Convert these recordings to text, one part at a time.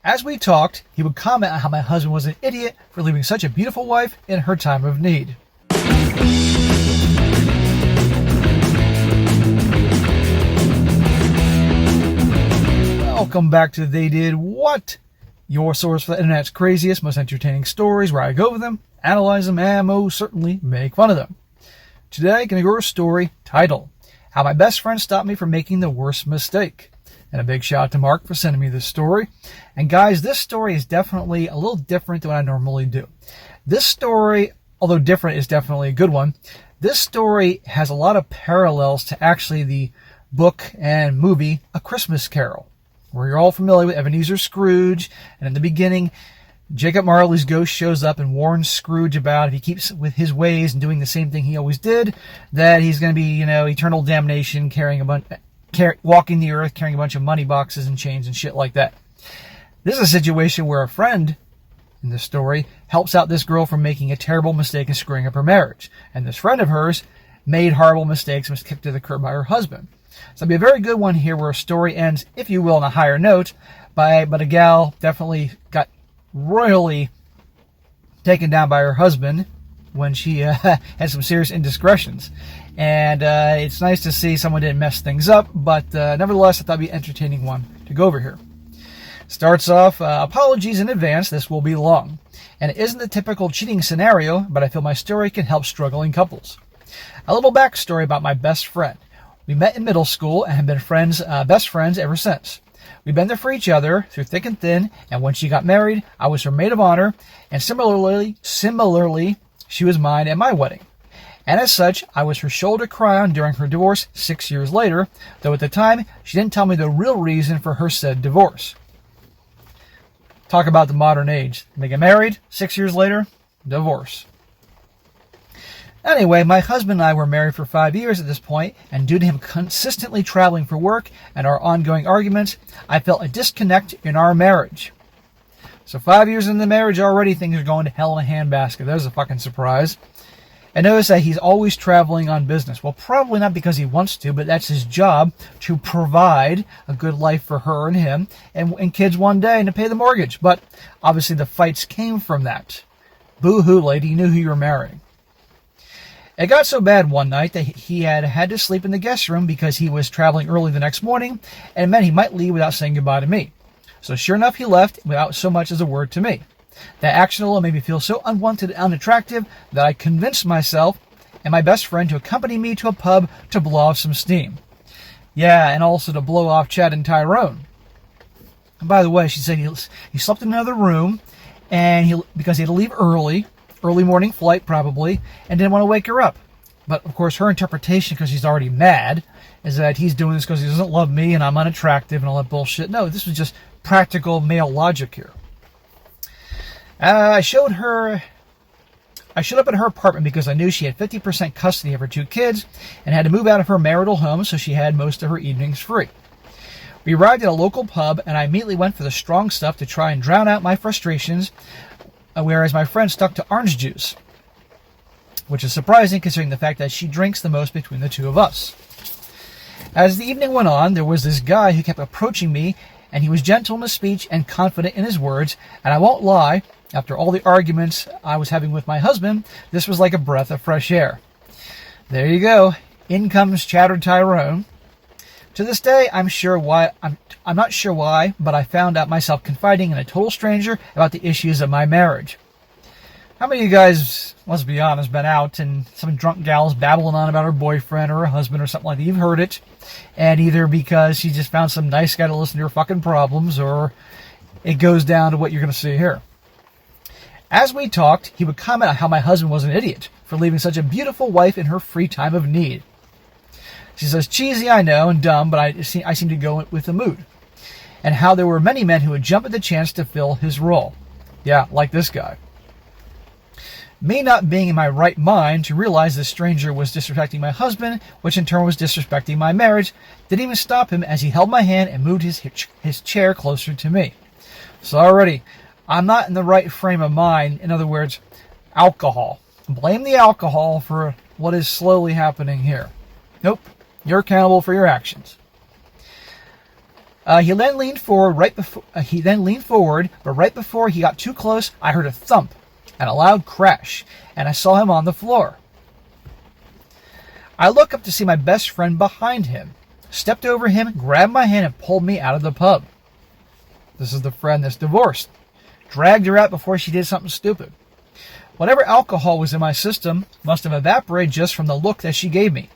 As we talked, he would comment on how my husband was an idiot for leaving such a beautiful wife in her time of need. Welcome back to They Did What? Your source for the internet's craziest, most entertaining stories, where I go over them, analyze them, and most certainly make fun of them. Today, I'm going to go over a story titled, How My Best Friend Stopped Me from Making the Worst Mistake. And a big shout out to Mark for sending me this story. And guys, this story is definitely a little different than what I normally do. This story, although different, is definitely a good one. This story has a lot of parallels to actually the book and movie A Christmas Carol, where you're all familiar with Ebenezer Scrooge. And in the beginning, Jacob Marley's ghost shows up and warns Scrooge about if he keeps with his ways and doing the same thing he always did, that he's going to be, eternal damnation, walking the earth, carrying a bunch of money boxes and chains and shit like that. This is a situation where a friend in this story helps out this girl from making a terrible mistake and screwing up her marriage. And this friend of hers made horrible mistakes and was kicked to the curb by her husband. So it'll be a very good one here where a story ends, if you will, on a higher note, but a gal definitely got royally taken down by her husband when she had some serious indiscretions. And it's nice to see someone didn't mess things up, but nevertheless, I thought it'd be an entertaining one to go over here. Starts off, apologies in advance, this will be long. And it isn't the typical cheating scenario, but I feel my story can help struggling couples. A little backstory about my best friend. We met in middle school and have been best friends ever since. We've been there for each other through thick and thin, and when she got married, I was her maid of honor, and similarly, she was mine at my wedding. And as such, I was her shoulder to cry on during her divorce 6 years later, though at the time, she didn't tell me the real reason for her said divorce. Talk about the modern age. They get married, 6 years later, divorce. Anyway, my husband and I were married for 5 years at this point, and due to him consistently traveling for work and our ongoing arguments, I felt a disconnect in our marriage. So 5 years into the marriage already, things are going to hell in a handbasket. There's a fucking surprise. And notice that he's always traveling on business. Well, probably not because he wants to, but that's his job, to provide a good life for her and him and kids one day and to pay the mortgage. But obviously the fights came from that. Boo-hoo, lady, you knew who you were marrying. It got so bad one night that he had to sleep in the guest room because he was traveling early the next morning, and it meant he might leave without saying goodbye to me. So sure enough, he left without so much as a word to me. That action alone made me feel so unwanted and unattractive that I convinced myself and my best friend to accompany me to a pub to blow off some steam. Yeah, and also to blow off Chad and Tyrone. And by the way, she said he slept in another room and because he had to leave early morning flight probably, and didn't want to wake her up. But of course, her interpretation, because she's already mad, is that he's doing this because he doesn't love me and I'm unattractive and all that bullshit. No, this was just practical male logic here. I showed up at her apartment because I knew she had 50% custody of her 2 kids and had to move out of her marital home, so she had most of her evenings free. We arrived at a local pub, and I immediately went for the strong stuff to try and drown out my frustrations, whereas my friend stuck to orange juice, which is surprising considering the fact that she drinks the most between the two of us. As the evening went on, there was this guy who kept approaching me, and he was gentle in his speech and confident in his words, and I won't lie, after all the arguments I was having with my husband, this was like a breath of fresh air. There you go. In comes Chatter Tyrone. To this day, I'm not sure why, but I found out myself confiding in a total stranger about the issues of my marriage. How many of you guys, let's be honest, been out and some drunk gal's babbling on about her boyfriend or her husband or something like that? You've heard it. And either because she just found some nice guy to listen to her fucking problems, or it goes down to what you're going to see here. As we talked, he would comment on how my husband was an idiot for leaving such a beautiful wife in her free time of need. She says, cheesy, I know, and dumb, but I seem to go with the mood. And how there were many men who would jump at the chance to fill his role. Yeah, like this guy. Me not being in my right mind to realize this stranger was disrespecting my husband, which in turn was disrespecting my marriage, didn't even stop him as he held my hand and moved his chair closer to me. So already, I'm not in the right frame of mind. In other words, alcohol. Blame the alcohol for what is slowly happening here. Nope, you're accountable for your actions. He then leaned forward, but right before he got too close, I heard a thump and a loud crash, and I saw him on the floor. I look up to see my best friend behind him, stepped over him, grabbed my hand, and pulled me out of the pub. This is the friend that's divorced. Dragged her out before she did something stupid. Whatever alcohol was in my system must have evaporated just from the look that she gave me.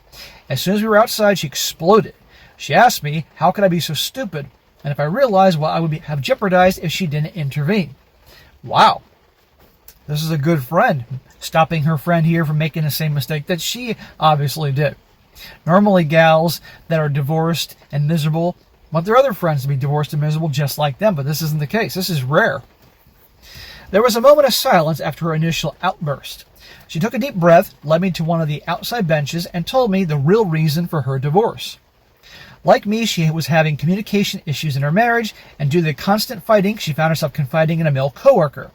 As soon as we were outside, she exploded. She asked me, how could I be so stupid? And if I realized what I would have jeopardized if she didn't intervene. Wow. This is a good friend, stopping her friend here from making the same mistake that she obviously did. Normally, gals that are divorced and miserable want their other friends to be divorced and miserable just like them, but this isn't the case. This is rare. There was a moment of silence after her initial outburst. She took a deep breath, led me to one of the outside benches, and told me the real reason for her divorce. Like me, she was having communication issues in her marriage, and due to the constant fighting, she found herself confiding in a male coworker.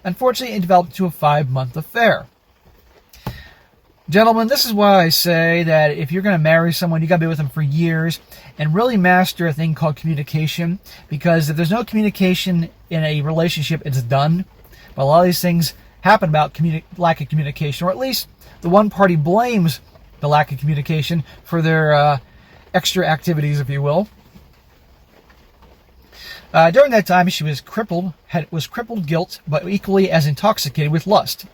Unfortunately, it developed into a 5-month affair. Gentlemen, this is why I say that if you're going to marry someone, you got to be with them for years and really master a thing called communication, because if there's no communication in a relationship, it's done. But a lot of these things happen about lack of communication, or at least the one party blames the lack of communication for their extra activities, if you will. During that time, she was crippled guilt, but equally as intoxicated with lust.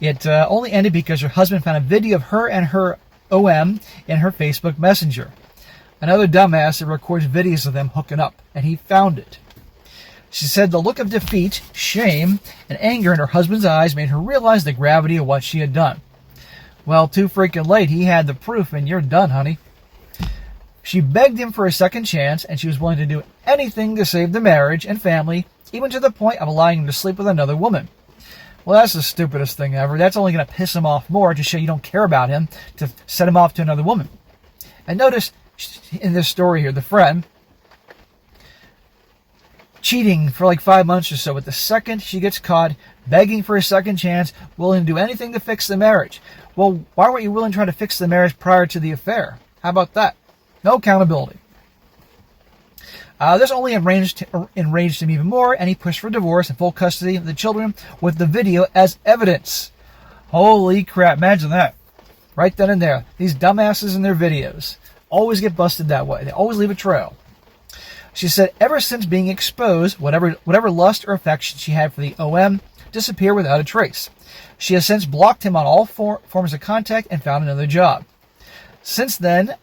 It only ended because her husband found a video of her and her OM in her Facebook Messenger. Another dumbass that records videos of them hooking up, and he found it. She said the look of defeat, shame, and anger in her husband's eyes made her realize the gravity of what she had done. Well, too freaking late. He had the proof, and you're done, honey. She begged him for a second chance, and she was willing to do anything to save the marriage and family, even to the point of allowing him to sleep with another woman. Well, that's the stupidest thing ever. That's only going to piss him off more to show you don't care about him, to set him off to another woman. And notice in this story here, the friend cheating for like 5 months or so, but the second she gets caught, begging for a second chance, willing to do anything to fix the marriage. Well, why weren't you willing to try to fix the marriage prior to the affair? How about that? No accountability. This only enraged him even more, and he pushed for divorce and full custody of the children with the video as evidence. Holy crap, imagine that. Right then and there. These dumbasses in their videos always get busted that way. They always leave a trail. She said ever since being exposed, whatever lust or affection she had for the OM disappeared without a trace. She has since blocked him on all forms of contact and found another job. Since then,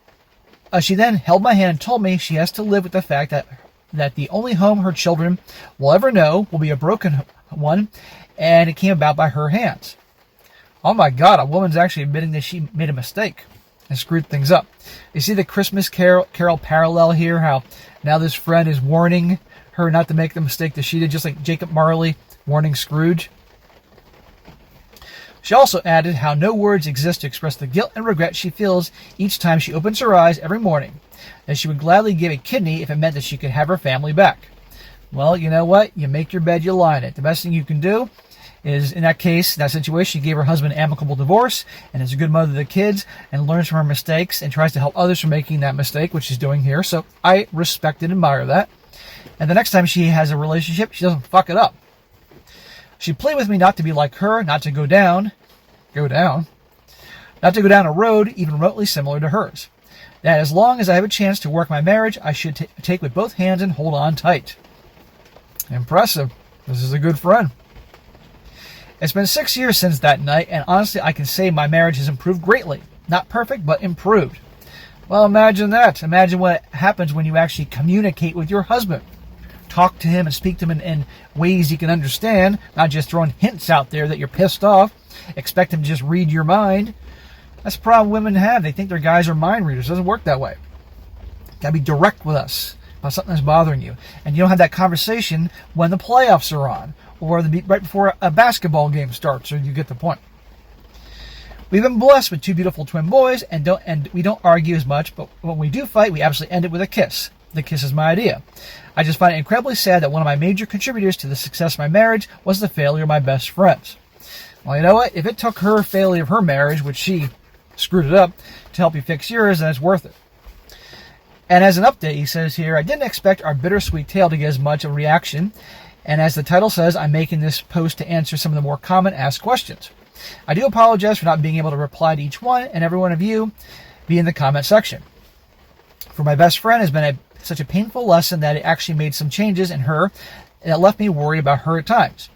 she then held my hand and told me she has to live with the fact that the only home her children will ever know will be a broken one, and it came about by her hands. Oh my God, a woman's actually admitting that she made a mistake and screwed things up. You see the Christmas Carol parallel here, how now this friend is warning her not to make the mistake that she did, just like Jacob Marley warning Scrooge. She also added how no words exist to express the guilt and regret she feels each time she opens her eyes every morning, that she would gladly give a kidney if it meant that she could have her family back. Well, you know what? You make your bed, you lie in it. The best thing you can do is, in that case, that situation, she gave her husband an amicable divorce and is a good mother to the kids and learns from her mistakes and tries to help others from making that mistake, which she's doing here. So I respect and admire that. And the next time she has a relationship, she doesn't fuck it up. She pleaded with me not to be like her, not to go down a road even remotely similar to hers. That as long as I have a chance to work my marriage, I should take with both hands and hold on tight. Impressive. This is a good friend. It's been 6 years since that night, and honestly, I can say my marriage has improved greatly. Not perfect, but improved. Well, imagine that. Imagine what happens when you actually communicate with your husband. Talk to him and speak to him in ways he can understand, not just throwing hints out there that you're pissed off. Expect him to just read your mind. That's the problem women have. They think their guys are mind readers. It doesn't work that way. You gotta be direct with us about something that's bothering you. And you don't have that conversation when the playoffs are on, or right before a basketball game starts, or you get the point. We've been blessed with 2 beautiful twin boys, and we don't argue as much, but when we do fight, we absolutely end it with a kiss. The kiss is my idea. I just find it incredibly sad that one of my major contributors to the success of my marriage was the failure of my best friends. Well, you know what? If it took her failure of her marriage, which she screwed it up, to help you fix yours, then it's worth it. And as an update, he says here, I didn't expect our bittersweet tale to get as much of a reaction. And as the title says, I'm making this post to answer some of the more common asked questions. I do apologize for not being able to reply to each one, and every one of you be in the comment section. For my best friend has been such a painful lesson that it actually made some changes in her, and it left me worried about her at times.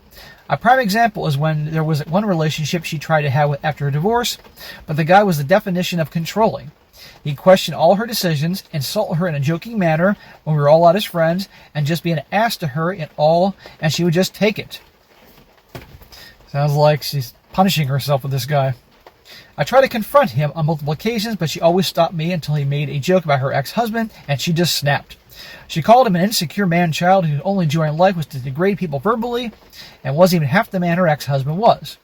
A prime example is when there was one relationship she tried to have after her divorce, but the guy was the definition of controlling. He questioned all her decisions, insulted her in a joking manner when we were all out as friends, and just be an ass to her in all, and she would just take it. Sounds like she's punishing herself with this guy. I tried to confront him on multiple occasions, but she always stopped me until he made a joke about her ex-husband, and she just snapped. She called him an insecure man-child whose only joy in life was to degrade people verbally, and wasn't even half the man her ex-husband was.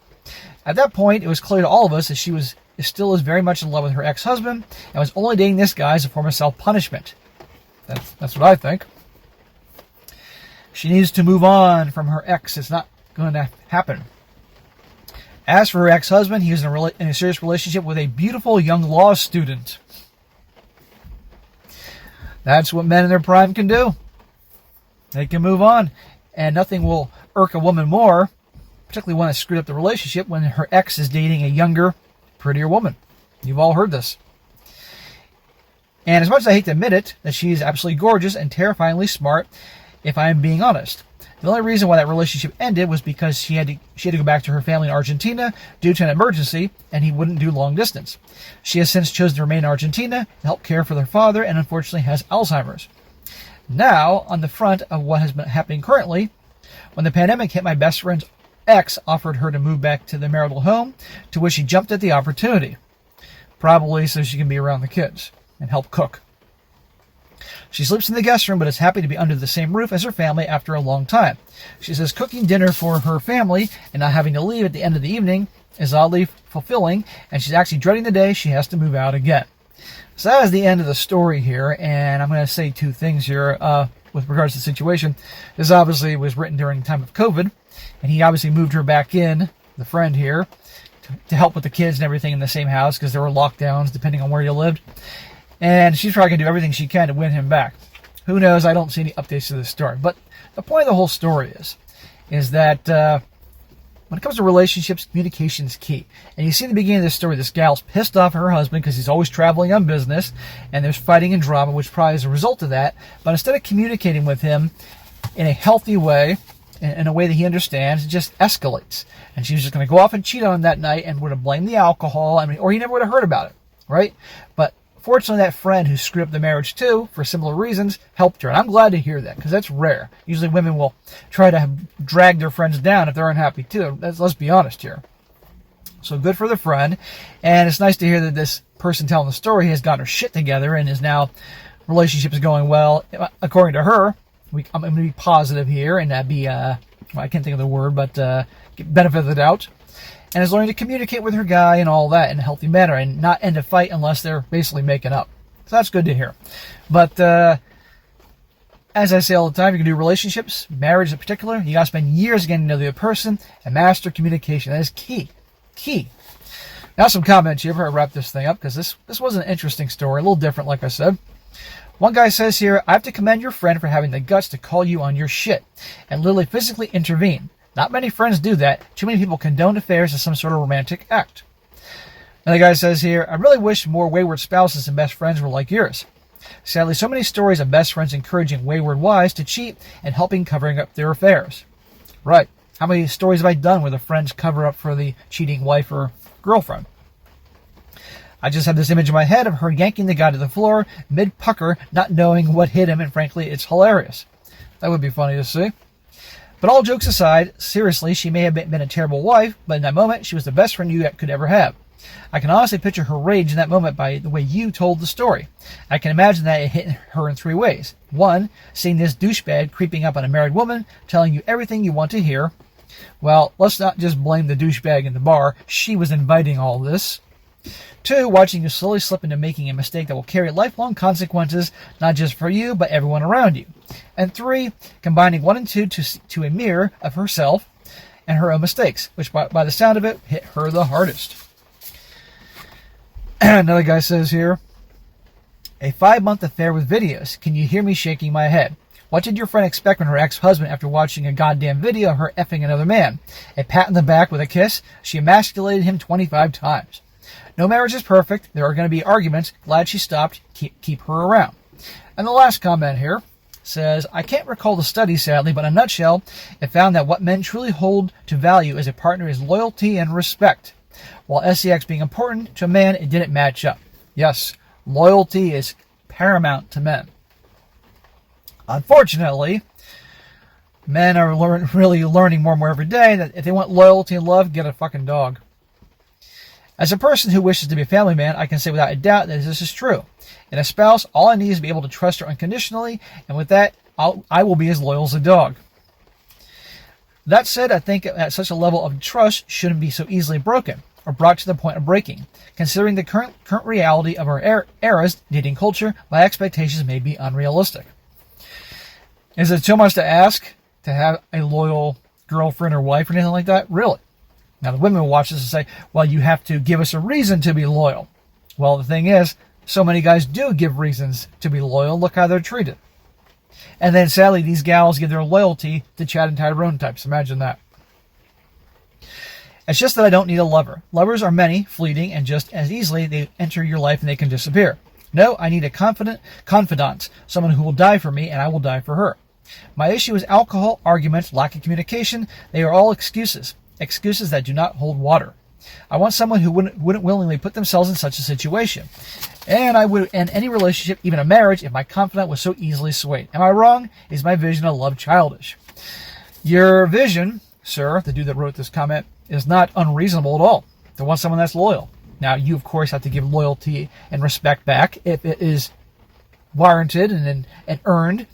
At that point, it was clear to all of us that she still is very much in love with her ex-husband, and was only dating this guy as a form of self-punishment. That's what I think. She needs to move on from her ex. It's not going to happen. As for her ex-husband, he was in a serious relationship with a beautiful young law student. That's what men in their prime can do. They can move on. And nothing will irk a woman more, particularly one that screwed up the relationship, when her ex is dating a younger, prettier woman. You've all heard this. And as much as I hate to admit it, that she is absolutely gorgeous and terrifyingly smart, if I am being honest. The only reason why that relationship ended was because she had to go back to her family in Argentina due to an emergency, and he wouldn't do long distance. She has since chosen to remain in Argentina to help care for their father, and unfortunately has Alzheimer's. Now, on the front of what has been happening currently, when the pandemic hit, my best friend's ex offered her to move back to the marital home, to which she jumped at the opportunity. Probably so she can be around the kids and help cook. She sleeps in the guest room, but is happy to be under the same roof as her family after a long time. She says cooking dinner for her family and not having to leave at the end of the evening is oddly fulfilling, and she's actually dreading the day she has to move out again. So that is the end of the story here, and I'm going to say two things here with regards to the situation. This obviously was written during the time of COVID, and he obviously moved her back in, the friend here, to help with the kids and everything in the same house because there were lockdowns depending on where you lived. And she's probably going to do everything she can to win him back. Who knows? I don't see any updates to this story. But the point of the whole story is that when it comes to relationships, communication is key. And you see in the beginning of this story, this gal's pissed off at her husband because he's always traveling on business, and there's fighting and drama, which probably is a result of that. But instead of communicating with him in a healthy way, in a way that he understands, it just escalates. And she was just going to go off and cheat on him that night and would have blamed the alcohol, or he never would have heard about it, right? But fortunately, that friend who screwed up the marriage too, for similar reasons, helped her. And I'm glad to hear that, because that's rare. Usually women will try to drag their friends down if they're unhappy too. Let's be honest here. So good for the friend. And it's nice to hear that this person telling the story has gotten her shit together and is now, relationship is going well. According to her, I'm going to be positive here and be, I can't think of the word, but benefit of the doubt. And is learning to communicate with her guy and all that in a healthy manner and not end a fight unless they're basically making up. So that's good to hear. But as I say all the time, you can do relationships, marriage in particular. You got to spend years getting to know the other person and master communication. That is key. Key. Now some comments here before I wrap this thing up, because this was an interesting story, a little different, like I said. One guy says here, I have to commend your friend for having the guts to call you on your shit and literally physically intervene. Not many friends do that. Too many people condone affairs as some sort of romantic act. Another guy says here, I really wish more wayward spouses and best friends were like yours. Sadly, so many stories of best friends encouraging wayward wives to cheat and helping covering up their affairs. Right. How many stories have I done where the friends cover up for the cheating wife or girlfriend? I just have this image in my head of her yanking the guy to the floor, mid-pucker, not knowing what hit him, and frankly, it's hilarious. That would be funny to see. But all jokes aside, seriously, she may have been a terrible wife, but in that moment, she was the best friend you could ever have. I can honestly picture her rage in that moment by the way you told the story. I can imagine that it hit her in 3 ways. 1, seeing this douchebag creeping up on a married woman, telling you everything you want to hear. Well, let's not just blame the douchebag in the bar. She was inviting all this. 2, watching you slowly slip into making a mistake that will carry lifelong consequences, not just for you, but everyone around you. And 3, combining 1 and 2 to a mirror of herself and her own mistakes, which by the sound of it, hit her the hardest. Another guy says here, A 5-month affair with videos. Can you hear me shaking my head? What did your friend expect from her ex-husband after watching a goddamn video of her effing another man? A pat in the back with a kiss? She emasculated him 25 times. No marriage is perfect. There are going to be arguments. Glad she stopped. Keep her around. And the last comment here says, I can't recall the study, sadly, but in a nutshell, it found that what men truly hold to value as a partner is loyalty and respect. While sex being important to a man, it didn't match up. Yes, loyalty is paramount to men. Unfortunately, men are really learning more and more every day that if they want loyalty and love, get a fucking dog. As a person who wishes to be a family man, I can say without a doubt that this is true. In a spouse, all I need is to be able to trust her unconditionally, and with that, I will be as loyal as a dog. That said, I think at such a level of trust shouldn't be so easily broken or brought to the point of breaking. Considering the current reality of our era's dating culture, my expectations may be unrealistic. Is it too much to ask to have a loyal girlfriend or wife or anything like that? Really? Now the women will watch this and say, well, you have to give us a reason to be loyal. Well, the thing is, so many guys do give reasons to be loyal. Look how they're treated. And then sadly, these gals give their loyalty to Chad and Tyrone types. Imagine that. It's just that I don't need a lover. Lovers are many, fleeting, and just as easily they enter your life and they can disappear. No, I need a confidant, someone who will die for me and I will die for her. My issue is alcohol, arguments, lack of communication. They are all excuses. Excuses that do not hold water. I want someone who wouldn't willingly put themselves in such a situation. And I would end any relationship, even a marriage, if my confidant was so easily swayed. Am I wrong? Is my vision of love childish? Your vision, sir, the dude that wrote this comment, is not unreasonable at all. To want someone that's loyal. Now, you, of course, have to give loyalty and respect back if it is warranted and earned.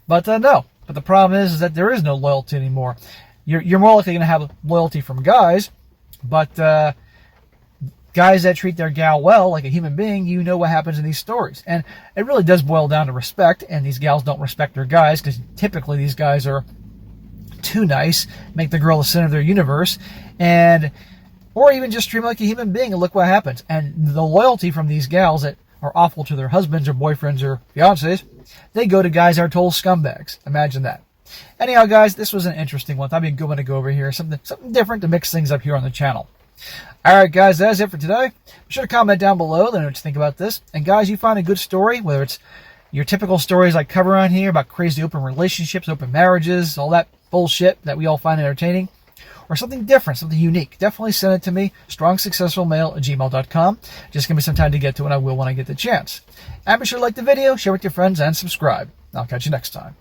But no. But the problem is that there is no loyalty anymore. You're more likely going to have loyalty from guys, but guys that treat their gal well, like a human being, you know what happens in these stories. And it really does boil down to respect, and these gals don't respect their guys because typically these guys are too nice, make the girl the center of their universe, or even just treat them like a human being, and look what happens. And the loyalty from these gals that are awful to their husbands or boyfriends or fiancés, they go to guys that are total scumbags. Imagine that. Anyhow, guys, this was an interesting one. Thought it'd be a good one to go over here. Something different to mix things up here on the channel. Alright, guys, that's it for today. Be sure to comment down below. Let me know what you think about this. And, guys, you find a good story, whether it's your typical stories I cover on here about crazy open relationships, open marriages, all that bullshit that we all find entertaining, or something different, something unique, definitely send it to me, strongsuccessfulmale@gmail.com. Just give me some time to get to it, and I will when I get the chance. And be sure to like the video, share with your friends, and subscribe. I'll catch you next time.